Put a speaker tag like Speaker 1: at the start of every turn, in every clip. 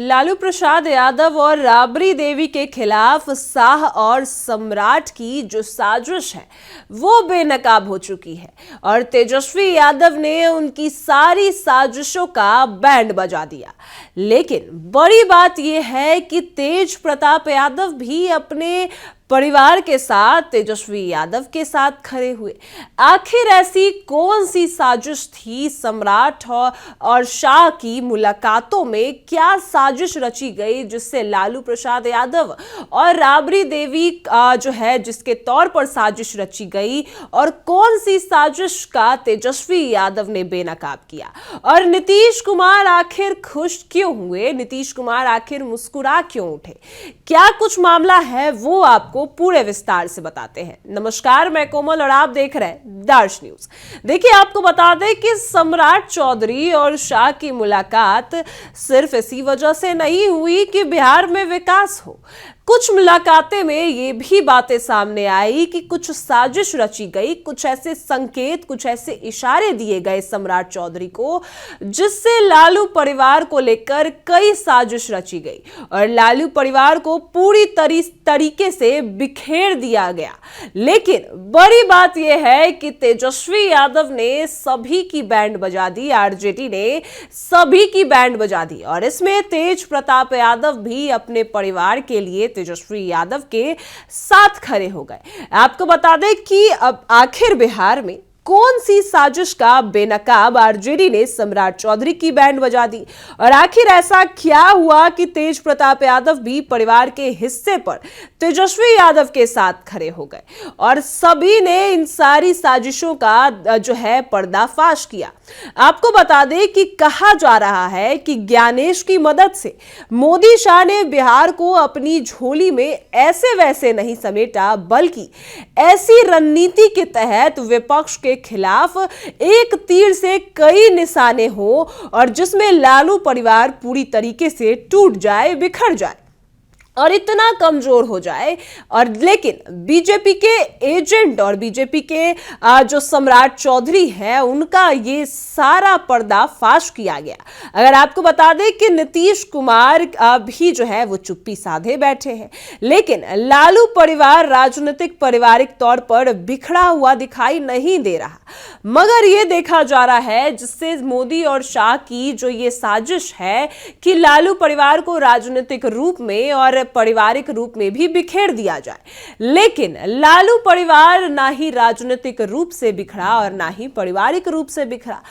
Speaker 1: लालू प्रसाद यादव और राबड़ी देवी के खिलाफ शाह और सम्राट की जो साजिश है वो बेनकाब हो चुकी है और तेजस्वी यादव ने उनकी सारी साजिशों का बैंड बजा दिया। लेकिन बड़ी बात यह है कि तेज प्रताप यादव भी अपने परिवार के साथ तेजस्वी यादव के साथ खड़े हुए। आखिर ऐसी कौन सी साजिश थी? सम्राट और शाह की मुलाकातों में क्या साजिश रची गई जिससे लालू प्रसाद यादव और राबड़ी देवी जो है जिसके तौर पर साजिश रची गई, और कौन सी साजिश का तेजस्वी यादव ने बेनकाब किया? और नीतीश कुमार आखिर खुश क्यों हुए? नीतीश कुमार आखिर मुस्कुरा क्यों उठे? क्या कुछ मामला है वो आपको पूरे विस्तार से बताते हैं। नमस्कार, मैं कोमल और आप देख रहे हैं दर्श न्यूज। देखिए, आपको बता दें कि सम्राट चौधरी और शाह की मुलाकात सिर्फ इसी वजह से नहीं हुई कि बिहार में विकास हो। कुछ मुलाकातें में ये भी बातें सामने आई कि कुछ साजिश रची गई, कुछ ऐसे संकेत, कुछ ऐसे इशारे दिए गए सम्राट चौधरी को जिससे लालू परिवार को लेकर कई साजिश रची गई और लालू परिवार को पूरी तरीके से बिखेर दिया गया। लेकिन बड़ी बात यह है कि तेजस्वी यादव ने सभी की बैंड बजा दी, आरजेडी ने सभी की बैंड बजा दी और इसमें तेज प्रताप यादव भी अपने परिवार के लिए तेजस्वी यादव के साथ खड़े हो गए। आपको बता दें कि अब आखिर बिहार में कौन सी साजिश का बेनकाब आरजेडी ने सम्राट चौधरी की बैंड बजा दी और आखिर ऐसा क्या हुआ कि तेज प्रताप यादव भी परिवार के हिस्से पर तेजस्वी यादव के साथ खड़े हो गए और सभी ने इन सारी साजिशों का जो है पर्दाफाश किया। आपको बता दें कि कहा जा रहा है कि ज्ञानेश की मदद से मोदी शाह ने बिहार को अपनी झोली में ऐसे वैसे नहीं समेटा, बल्कि ऐसी रणनीति के तहत विपक्ष के खिलाफ एक तीर से कई निशाने हो और जिसमें लालू परिवार पूरी तरीके से टूट जाए, बिखर जाए और इतना कमजोर हो जाए। और लेकिन बीजेपी के एजेंट और बीजेपी के जो सम्राट चौधरी है उनका ये सारा पर्दाफाश किया गया। अगर आपको बता दें कि नीतीश कुमार भी जो है वो चुप्पी साधे बैठे हैं, लेकिन लालू परिवार राजनीतिक पारिवारिक तौर पर बिखरा हुआ दिखाई नहीं दे रहा, मगर ये देखा जा रहा है जिससे मोदी और शाह की जो ये साजिश है कि लालू परिवार को राजनीतिक रूप में और पारिवारिक रूप में भी बिखेर दिया जाए। लेकिन लालू परिवार ना ही राजनीतिक रूप से बिखरा और ना ही पारिवारिक रूप से बिखरा।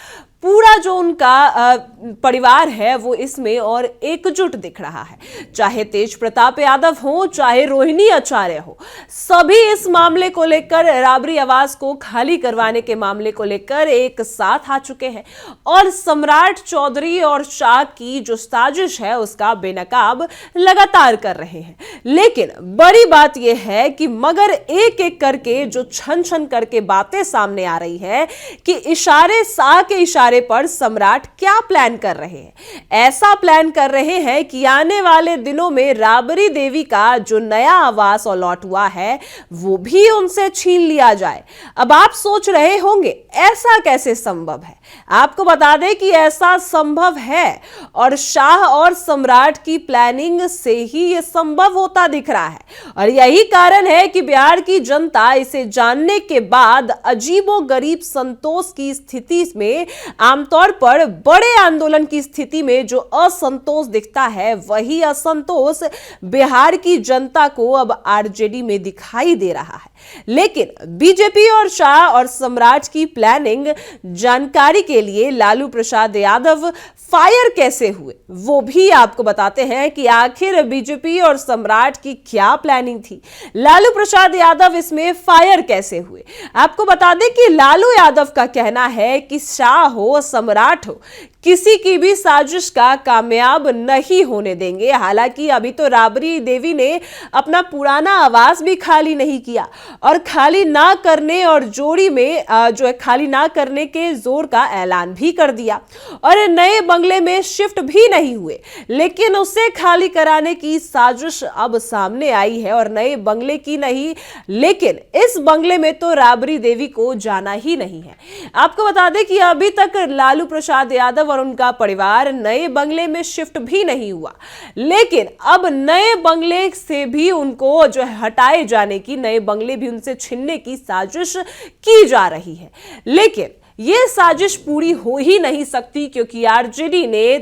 Speaker 1: पूरा जो उनका परिवार है वो इसमें और एकजुट दिख रहा है। चाहे तेज प्रताप यादव हो, चाहे रोहिणी आचार्य हो, सभी इस मामले को लेकर, राबड़ी आवास को खाली करवाने के मामले को लेकर एक साथ आ चुके हैं और सम्राट चौधरी और शाह की जो साजिश है उसका बेनकाब लगातार कर रहे हैं। लेकिन बड़ी बात यह है कि मगर एक एक करके जो छन छन करके बातें सामने आ रही है कि इशारे, शाह के इशारे पर सम्राट क्या प्लान कर रहे हैं। ऐसा प्लान कर रहे हैं कि आने वाले दिनों में राबड़ी देवी का जो नया आवास अलॉट हुआ है वो भी उनसे छीन लिया जाए। अब आप सोच रहे होंगे ऐसा कैसे संभव है? आपको बता दें कि ऐसा संभव है और शाह और सम्राट की प्लानिंग से ही यह संभव होता दिख रहा है और यही कारण है कि बिहार की जनता इसे जानने के बाद अजीबोगरीब संतोष की स्थिति में, आमतौर पर बड़े आंदोलन की स्थिति में जो असंतोष दिखता है वही असंतोष बिहार की जनता को अब आरजेडी में दिखाई दे रहा है। लेकिन बीजेपी और शाह और सम्राट की प्लानिंग जानकारी के लिए लालू प्रसाद यादव फायर कैसे हुए वो भी आपको बताते हैं कि आखिर बीजेपी और सम्राट की क्या प्लानिंग थी। लालू प्रसाद यादव इसमें फायर कैसे हुए? आपको बता दें कि लालू यादव का कहना है कि शाह हो, सम्राट हो, किसी की भी साजिश का कामयाब नहीं होने देंगे। हालांकि अभी तो राबड़ी देवी ने अपना पुराना आवास भी खाली नहीं किया और खाली ना करने और जोड़ी में जो है खाली ना करने के जोर का ऐलान भी कर दिया और नए बंगले में शिफ्ट भी नहीं हुए, लेकिन उसे खाली कराने की साजिश अब सामने आई है और नए बंगले की नहीं, लेकिन इस बंगले में तो राबड़ी देवी को जाना ही नहीं है। आपको बता दें कि अभी तक लालू प्रसाद यादव और उनका परिवार नए बंगले में शिफ्ट भी नहीं हुआ, लेकिन अब नए बंगले से भी उनको जो हटाए जाने की, नए बंगले भी उनसे छीनने की साजिश की जा रही है। लेकिन ये साजिश पूरी हो ही नहीं सकती, क्योंकि आरजेडी ने,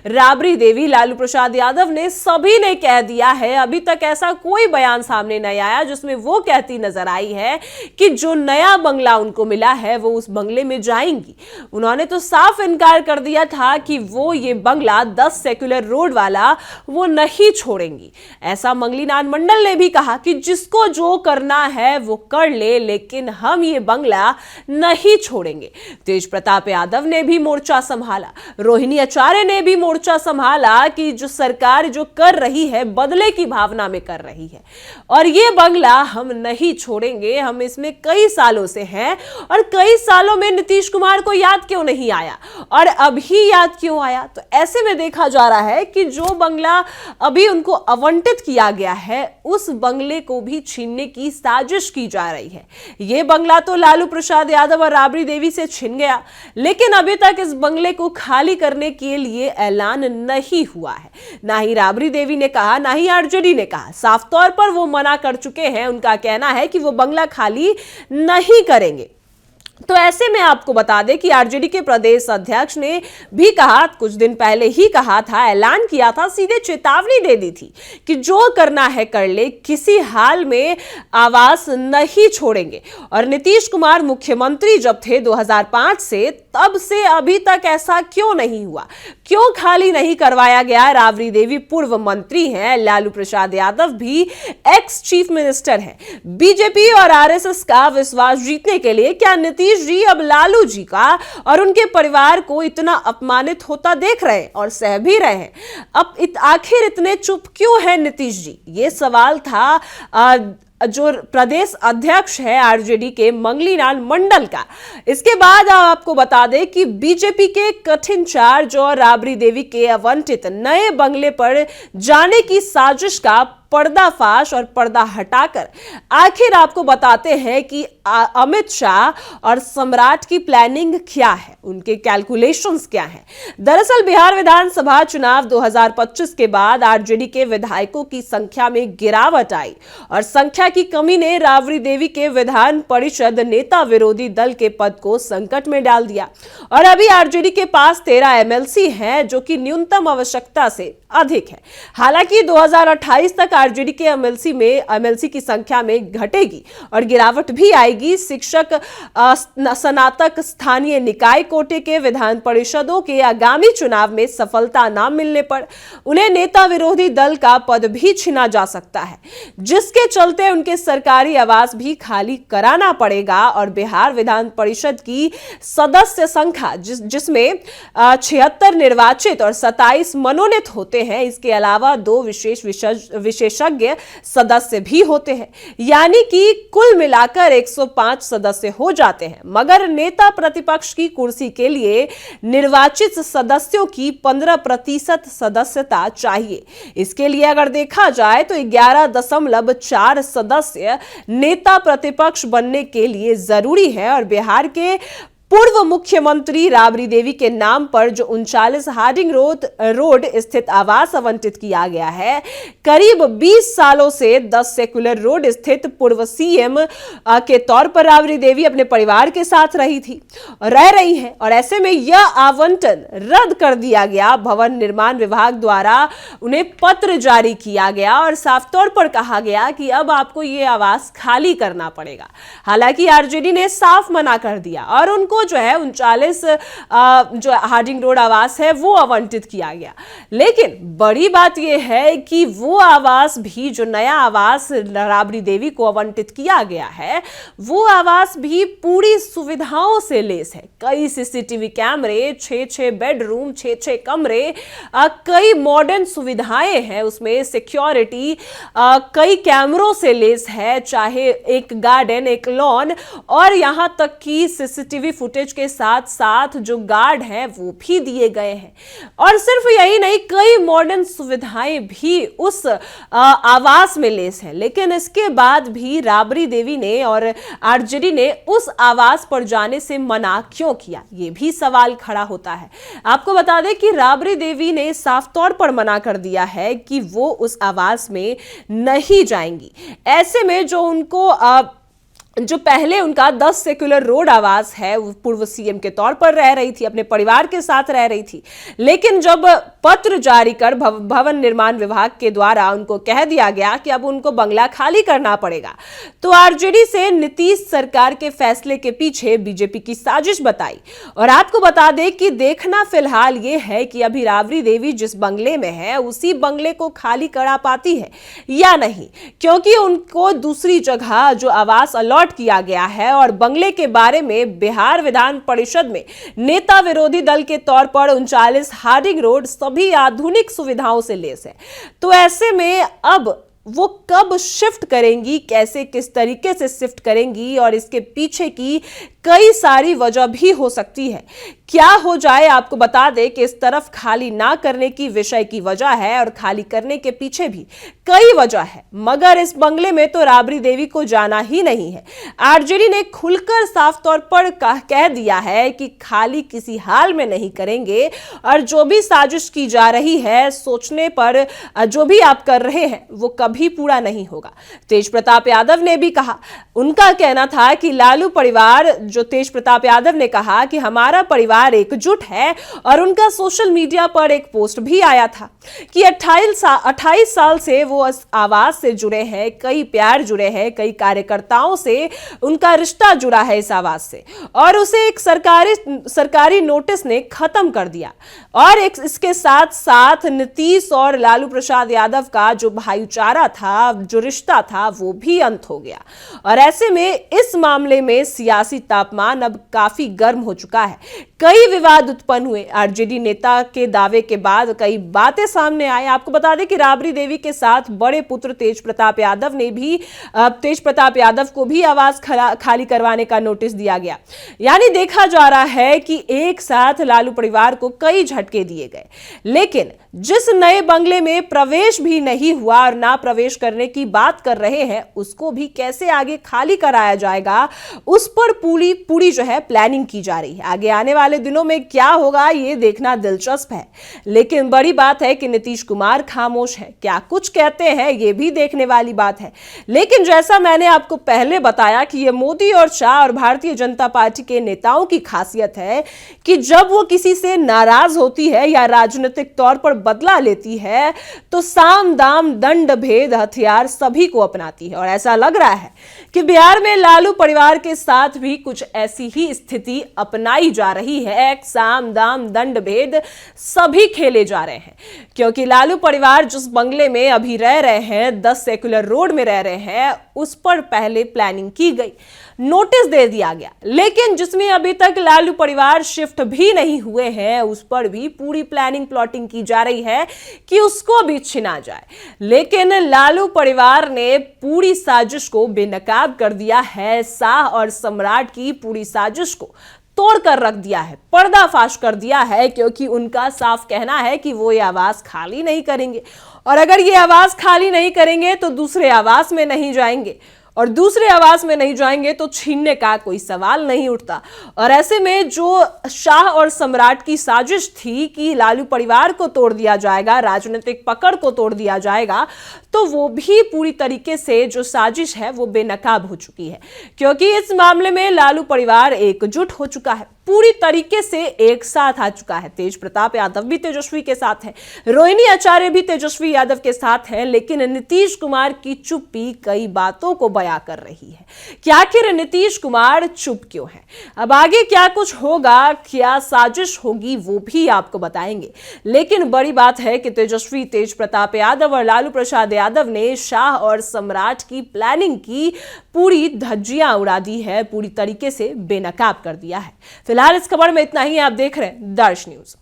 Speaker 1: राबड़ी देवी, लालू प्रसाद यादव ने, सभी ने कह दिया है। अभी तक ऐसा कोई बयान सामने नहीं आया जिसमें वो कहती नजर आई है कि जो नया बंगला उनको मिला है वो उस बंगले में जाएंगी। उन्होंने तो साफ इनकार कर दिया था कि वो ये बंगला 10 सेक्युलर रोड वाला वो नहीं छोड़ेंगी। ऐसा मंगलीनाथ मंडल ने भी कहा कि जिसको जो करना है वो कर ले, लेकिन हम ये बंगला नहीं छोड़ेंगे। तेज प्रताप यादव ने भी मोर्चा संभाला, रोहिणी आचार्य ने भी मोर्चा संभाला कि जो सरकार जो कर रही है बदले की भावना में कर रही है, और ये बंगला हम नहीं छोड़ेंगे। हम इसमें कई सालों से हैं, और कई सालों में नीतीश कुमार को याद क्यों नहीं आया, और अभी याद क्यों आया? तो ऐसे में देखा जा रहा है कि जो बंगला अभी उनको आवंटित किया गया है उस बंगले को भी छीनने की साजिश की जा रही है। यह बंगला तो लालू प्रसाद यादव और राबड़ी देवी से छिन गया, लेकिन अभी तक इस बंगले को खाली करने के लिए ऐलान नहीं हुआ है। ना ही राबड़ी देवी ने कहा, ना ही आरजेडी ने कहा। साफ तौर पर वो मना कर चुके हैं। उनका कहना है कि वो बंगला खाली नहीं करेंगे। तो ऐसे में आपको बता दें कि आरजेडी के प्रदेश अध्यक्ष ने भी कहा, कुछ दिन पहले ही कहा था, ऐलान किया था, सीधे चेतावनी दे दी थी कि जो करना है कर ले, किसी हाल में आवास नहीं छोड़ेंगे। और नीतीश कुमार मुख्यमंत्री जब थे 2005 से, तब से अभी तक ऐसा क्यों नहीं हुआ, क्यों खाली नहीं करवाया गया? राबड़ी देवी पूर्व मंत्री हैं, लालू प्रसाद यादव भी एक्स चीफ मिनिस्टर हैं। बीजेपी और आरएसएस का विश्वास जीतने के लिए क्या नीतीश जी अब लालू जी का और उनके परिवार को इतना अपमानित होता देख रहे हैं और सह भी रहे हैं? अब आखिर इतने चुप क्यों हैं नीतीश जी? ये सवाल था जो प्रदेश अध्यक्ष है आरजेडी के मंगलीनाथ मंडल का। इसके बाद आपको बता दें कि बीजेपी के कठिन चार्ज और राबड़ी देवी के आवंटित नए बंगले पर जाने की साजिश का पर्दाफाश और पर्दा हटाकर आखिर आपको बताते हैं कि अमित शाह और सम्राट की प्लानिंग क्या है, उनके कैलकुलेशंस क्या हैं। दरअसल बिहार विधानसभा चुनाव 2025 के बाद आरजेडी के विधायकों की संख्या में गिरावट आई, और संख्या की कमी ने राबड़ी देवी के विधान परिषद नेता विरोधी दल के पद को संकट में डाल दिया। और अभी आरजेडी के पास 13 एमएलसी हैं, जो कि न्यूनतम आवश्यकता से अधिक है। हालांकि 2028 तक आरजेडी के एमएलसी की संख्या में घटेगी और गिरावट भी आएगी। शिक्षक, स्नातक, स्थानीय निकाय कोटे के विधान परिषदों के आगामी चुनाव में सफलता न मिलने पर उन्हें नेता विरोधी दल का पद भी छीना जा सकता है, जिसके चलते उनके सरकारी आवास भी खाली कराना पड़ेगा। और बिहार विधान परिषद की सदस्य संख्या जिसमें 76 निर्वाचित और 27 मनोनीत होते हैं, इसके अलावा 2 विशेषज्ञ सदस्य भी होते हैं, यानी कि कुल मिलाकर 105 सदस्य हो जाते हैं। मगर नेता प्रतिपक्ष की कुर्सी के लिए निर्वाचित सदस्यों की 15% सदस्यता चाहिए। इसके लिए अगर देखा जाए तो 11.4 सदस्य नेता प्रतिपक्ष बनने के लिए जरूरी है। और बिहार के पूर्व मुख्यमंत्री राबड़ी देवी के नाम पर जो 39 हार्डिंग रोड स्थित आवास आवंटित किया गया है, करीब 20 सालों से 10 सेक्युलर रोड स्थित पूर्व सीएम के तौर पर राबड़ी देवी अपने परिवार के साथ रह रही हैं। और ऐसे में यह आवंटन रद्द कर दिया गया। भवन निर्माण विभाग द्वारा उन्हें पत्र जारी किया गया और साफ तौर पर कहा गया कि अब आपको यह आवास खाली करना पड़ेगा। हालांकि आरजेडी ने साफ मना कर दिया और उनको जो है 39 जो हार्डिंग रोड आवास है वो आवंटित किया गया। लेकिन बड़ी बात यह है कि वो आवास भी, जो नया आवास राबड़ी देवी को आवंटित किया गया है, वो आवास भी पूरी सुविधाओं से लेस है। कई सीसीटीवी कैमरे, 6 बेडरूम, 6 कमरे, कई मॉडर्न सुविधाएं हैं उसमें, सिक्योरिटी कई कैमरों से लेस है, चाहे एक गार्डन, एक लॉन, और यहां तक कि सीसीटीवी फुटेज के साथ साथ जो गार्ड हैं वो भी दिए गए हैं। और सिर्फ यही नहीं, कई मॉडर्न सुविधाएं भी उस आवास में लेस हैं। लेकिन इसके बाद भी राबड़ी देवी ने और आरजेडी ने उस आवास पर जाने से मना क्यों किया, ये भी सवाल खड़ा होता है। आपको बता दें कि राबड़ी देवी ने साफ तौर पर मना कर दिया है कि वो उस आवास में नहीं जाएंगी। ऐसे में जो पहले उनका 10 सेक्युलर रोड आवास है, वो पूर्व सीएम के तौर पर रह रही थी, अपने परिवार के साथ रह रही थी। लेकिन जब पत्र जारी कर भवन निर्माण विभाग के द्वारा उनको कह दिया गया कि अब उनको बंगला खाली करना पड़ेगा, तो आरजेडी से नीतीश सरकार के फैसले के पीछे बीजेपी की साजिश बताई। और आपको बता दें कि देखना फिलहाल ये है कि अभी राबड़ी देवी जिस बंगले में है उसी बंगले को खाली करा पाती है या नहीं, क्योंकि उनको दूसरी जगह जो आवास अलॉट किया गया है और बंगले के बारे में बिहार विधान परिषद में नेता विरोधी दल के तौर पर 39 हार्डिंग रोड सभी आधुनिक सुविधाओं से लैस है। तो ऐसे में अब वो कब शिफ्ट करेंगी, कैसे किस तरीके से शिफ्ट करेंगी, और इसके पीछे की कई सारी वजह भी हो सकती है। क्या हो जाए, आपको बता दें कि इस तरफ खाली ना करने की विषय की वजह है और खाली करने के पीछे भी कई वजह है, मगर इस बंगले में तो राबड़ी देवी को जाना ही नहीं है। आरजेडी ने खुलकर साफ तौर पर कह दिया है कि खाली किसी हाल में नहीं करेंगे, और जो भी साजिश की जा रही है, सोचने पर जो भी आप कर रहे हैं वो कभी पूरा नहीं होगा। तेज प्रताप यादव ने भी कहा, उनका कहना था कि लालू परिवार, जो तेज प्रताप यादव ने कहा कि हमारा परिवार एकजुट है, और उनका सोशल मीडिया पर एक पोस्ट भी आया था कि 28 साल से वो इस आवास से जुड़े हैं, कई प्यार जुड़े हैं, कई कार्यकर्ताओं से उनका रिश्ता जुड़ा है इस आवास से, और उसे एक सरकारी नोटिस ने खत्म कर दिया। और इसके साथ साथ नीतीश और लालू प्रसाद यादव का जो भाईचारा था, जो रिश्ता था, वो भी अंत हो गया। और ऐसे में इस मामले में सियासी तापमान अब काफी गर्म हो चुका है। कई विवाद उत्पन्न हुए। आरजेडी नेता के दावे के बाद कई बातें सामने आई। आपको बता दें कि राबड़ी देवी के साथ बड़े पुत्र तेज प्रताप यादव को भी आवास खाली करवाने का नोटिस दिया गया। यानी देखा जा रहा है कि एक साथ लालू परिवार को कई झटके दिए गए। लेकिन जिस नए बंगले में प्रवेश भी नहीं हुआ और ना प्रवेश करने की बात कर रहे हैं, उसको भी कैसे आगे खाली कराया जाएगा, उस पर पूरी जो है प्लानिंग की जा रही है। आगे आने वाले दिनों में क्या होगा ये देखना दिलचस्प है। लेकिन बड़ी बात है कि नीतीश कुमार खामोश है, क्या कुछ कहते हैं ये भी देखने वाली बात है। लेकिन जैसा मैंने आपको पहले बताया कि ये मोदी और शाह और भारतीय जनता पार्टी के नेताओं की खासियत है कि जब वो किसी से नाराज होती है या राजनीतिक तौर पर बदला लेती है, तो साम दाम दंड भेद हथियार सभी को अपनाती है। और ऐसा लग रहा है कि बिहार में लालू परिवार के साथ भी कुछ ऐसी ही स्थिति अपनाई जा रही है। साम दाम दंड भेद सभी खेले जा रहे हैं, क्योंकि लालू परिवार जिस बंगले में अभी रह रहे हैं, 10 सेक्युलर रोड में रह रहे हैं, उस पर पहले प्लानिंग की गई, नोटिस दे दिया गया। लेकिन जिसमें अभी तक लालू परिवार शिफ्ट भी नहीं हुए हैं, उस पर भी पूरी प्लानिंग प्लॉटिंग की जा रही है कि उसको भी छिना जाए। लेकिन लालू परिवार ने पूरी साजिश को बेनकाब कर दिया है। शाह और सम्राट की पूरी साजिश को तोड़ कर रख दिया है, पर्दाफाश कर दिया है, क्योंकि उनका साफ कहना है कि वो ये आवास खाली नहीं करेंगे, और अगर ये आवास खाली नहीं करेंगे तो दूसरे आवास में नहीं जाएंगे, और दूसरे आवास में नहीं जाएंगे तो छीनने का कोई सवाल नहीं उठता। और ऐसे में जो शाह और सम्राट की साजिश थी कि लालू परिवार को तोड़ दिया जाएगा, राजनीतिक पकड़ को तोड़ दिया जाएगा, तो वो भी पूरी तरीके से जो साजिश है वो बेनकाब हो चुकी है, क्योंकि इस मामले में लालू परिवार एकजुट हो चुका है, पूरी तरीके से एक साथ आ चुका है। तेज प्रताप यादव भी तेजस्वी के साथ है, रोहिणी आचार्य भी तेजस्वी यादव के साथ है, लेकिन नीतीश कुमार की चुप्पी कई बातों को बयां कर रही है कि आखिर नीतीश कुमार चुप क्यों है। अब आगे क्या कुछ होगा, क्या साजिश होगी, वो भी आपको बताएंगे। लेकिन बड़ी बात है कि तेज प्रताप यादव और लालू प्रसाद यादव ने शाह और सम्राट की प्लानिंग की पूरी धज्जियां उड़ा दी है, पूरी तरीके से बेनकाब कर दिया है। फिलहाल इस खबर में इतना ही। आप देख रहे हैं दर्श न्यूज।